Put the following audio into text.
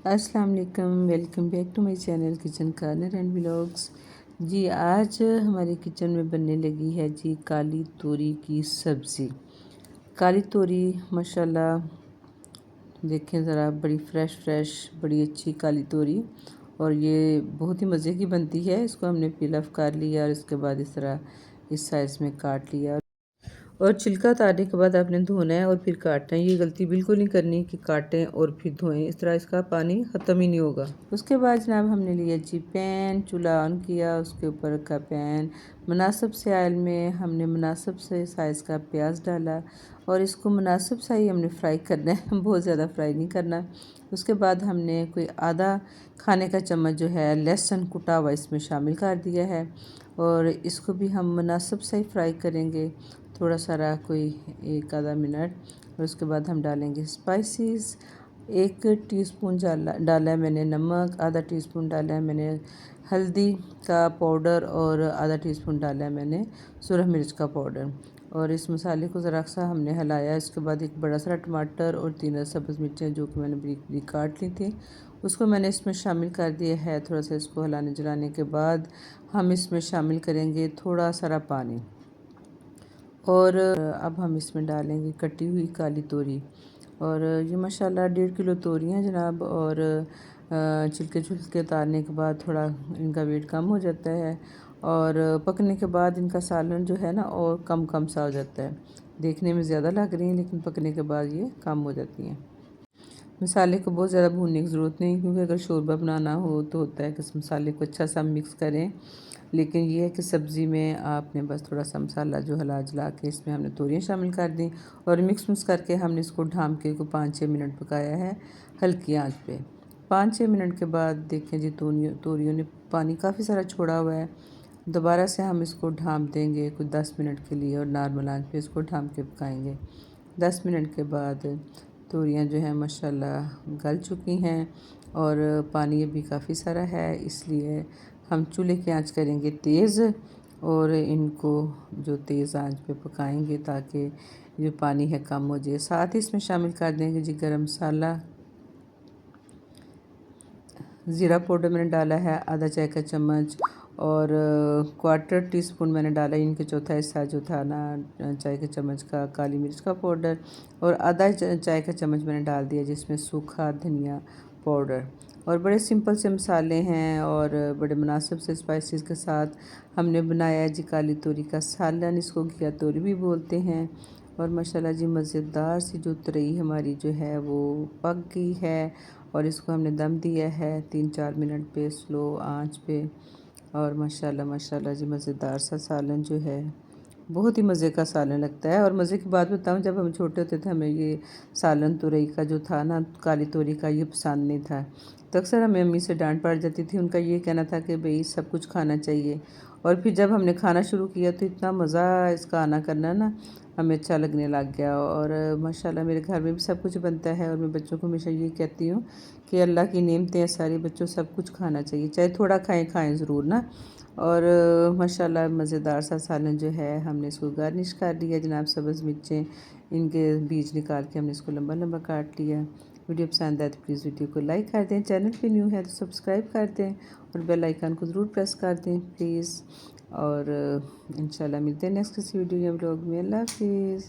अस्सलाम वालेकुम, welcome back to my channel kitchen corner and vlogs. जी आज हमारे किचन में बनने लगी है जी काली तोरी की सब्ज़ी। काली तोरी माशाल्लाह देखें ज़रा, बड़ी फ्रेश बड़ी अच्छी काली तोरी, और ये बहुत ही मज़े की बनती है। इसको हमने पील ऑफ कर लिया और इसके बाद इस तरह इस साइज़ में काट लिया, और छिलका उतारने के बाद आपने धोना है और फिर काटना है। ये गलती बिल्कुल नहीं करनी कि काटें और फिर धोएं, इस तरह इसका पानी ख़त्म ही नहीं होगा। उसके बाद जनाब हमने लिया जी पैन, चूल्हा ऑन किया, उसके ऊपर रखा पैन। मुनासिब से ऑयल में हमने मुनासिब से साइज़ का प्याज डाला और इसको मुनासिब सा ही हमने फ्राई करना है, बहुत ज़्यादा फ्राई नहीं करना। उसके बाद हमने कोई आधा खाने का चम्मच जो है लहसुन कुटा हुआ इसमें शामिल कर दिया है, और इसको भी हम मुनासिब से ही फ्राई करेंगे, थोड़ा सारा कोई एक आधा मिनट। और उसके बाद हम डालेंगे स्पाइसेस। 1 टीस्पून डाला है मैंने नमक, आधा टीस्पून डाला है मैंने हल्दी का पाउडर, और आधा टीस्पून डाला है मैंने सुरख मिर्च का पाउडर। और इस मसाले को ज़रा सा हमने हिलाया। इसके बाद एक बड़ा सारा टमाटर और 3 सब्ज़ मिर्चें जो कि मैंने बारीक बारीक काट ली थी, उसको मैंने इसमें शामिल कर दिया है। थोड़ा सा इसको हिलाने जलाने के बाद हम इसमें शामिल करेंगे थोड़ा सारा पानी, और अब हम इसमें डालेंगे कटी हुई काली तोरी। और ये माशाल्लाह 1.5 किलो तोरी हैं जनाब, और छिलके उतारने के बाद थोड़ा इनका वेट कम हो जाता है, और पकने के बाद इनका सालन जो है ना और कम सा हो जाता है। देखने में ज़्यादा लग रही हैं लेकिन पकने के बाद ये कम हो जाती हैं। मसाले को बहुत ज़्यादा भूनने की ज़रूरत नहीं, क्योंकि अगर शोरबा बनाना हो तो होता है कि इस मसाले को अच्छा सा मिक्स करें, लेकिन ये है कि सब्ज़ी में आपने बस थोड़ा सा मसाला जो हिला जला के इसमें हमने तोरियाँ शामिल कर दी, और मिक्स करके हमने इसको ढाँप के 5-6 मिनट पकाया है हल्की आंच पे। 5-6 मिनट के बाद देखें जी तोरियों ने पानी काफ़ी सारा छोड़ा हुआ है। दोबारा से हम इसको ढाँप देंगे कुछ 10 मिनट के लिए, और नॉर्मल आंच पे इसको ढाँप के पकाएंगे। 10 मिनट के बाद तोरियाँ जो हैं माशाल्लाह गल चुकी हैं, और पानी अभी काफ़ी सारा है, इसलिए हम चूल्हे की आंच करेंगे तेज़, और इनको जो तेज़ आंच पे पकाएंगे ताकि जो पानी है कम हो जाए। साथ ही इसमें शामिल कर देंगे जी गरम मसाला, ज़ीरा पाउडर मैंने डाला है आधा चाय का चम्मच, और 1/4 टीस्पून मैंने डाला, इनके चौथा हिस्सा जो था ना चाय के चम्मच का काली मिर्च का पाउडर, और आधा चाय का चम्मच मैंने डाल दिया जिसमें सूखा धनिया पाउडर। और बड़े सिंपल से मसाले हैं और बड़े मुनासिब से स्पाइसेस के साथ हमने बनाया जी काली तोरी का सालन। इसको घिया तोरी भी बोलते हैं। और माशाल्लाह जी मज़ेदार सी जो तुरई हमारी जो है वो पक गई है, और इसको हमने दम दिया है 3-4 मिनट पे स्लो आंच पे। और माशाल्लाह जी मज़ेदार सा सालन जो है, बहुत ही मज़े का सालन लगता है। और मज़े की बात बताऊं, जब हम छोटे होते थे हमें ये सालन तुरई का जो था ना काली तोरी का, ये पसंद नहीं था, तो अक्सर हमें अम्मी से डांट पड़ जाती थी। उनका ये कहना था कि भाई सब कुछ खाना चाहिए। और फिर जब हमने खाना शुरू किया तो इतना मज़ा इसका आना करना ना हमें अच्छा लगने लग गया। और माशाल्लाह मेरे घर में भी सब कुछ बनता है, और मैं बच्चों को हमेशा ये कहती हूँ कि अल्लाह की नेमतें हैं सारी, बच्चों सब कुछ खाना चाहिए, चाहे थोड़ा खाएं ज़रूर ना। और माशाल्लाह मज़ेदार सा सालन जो है, हमने इसको गार्निश कर दिया जनाब। सब्ज़ मिर्चें इनके बीज निकाल के हमने इसको लंबा लंबा काट लिया। वीडियो पसंद आए तो प्लीज़ वीडियो को लाइक कर दें, चैनल पे न्यू है तो सब्सक्राइब कर दें, और बेल आइकन को ज़रूर प्रेस कर दें प्लीज़। और इंशाल्लाह मिलते हैं नेक्स्ट किसी वीडियो या व्लॉग में। अल्लाह हाफिज़।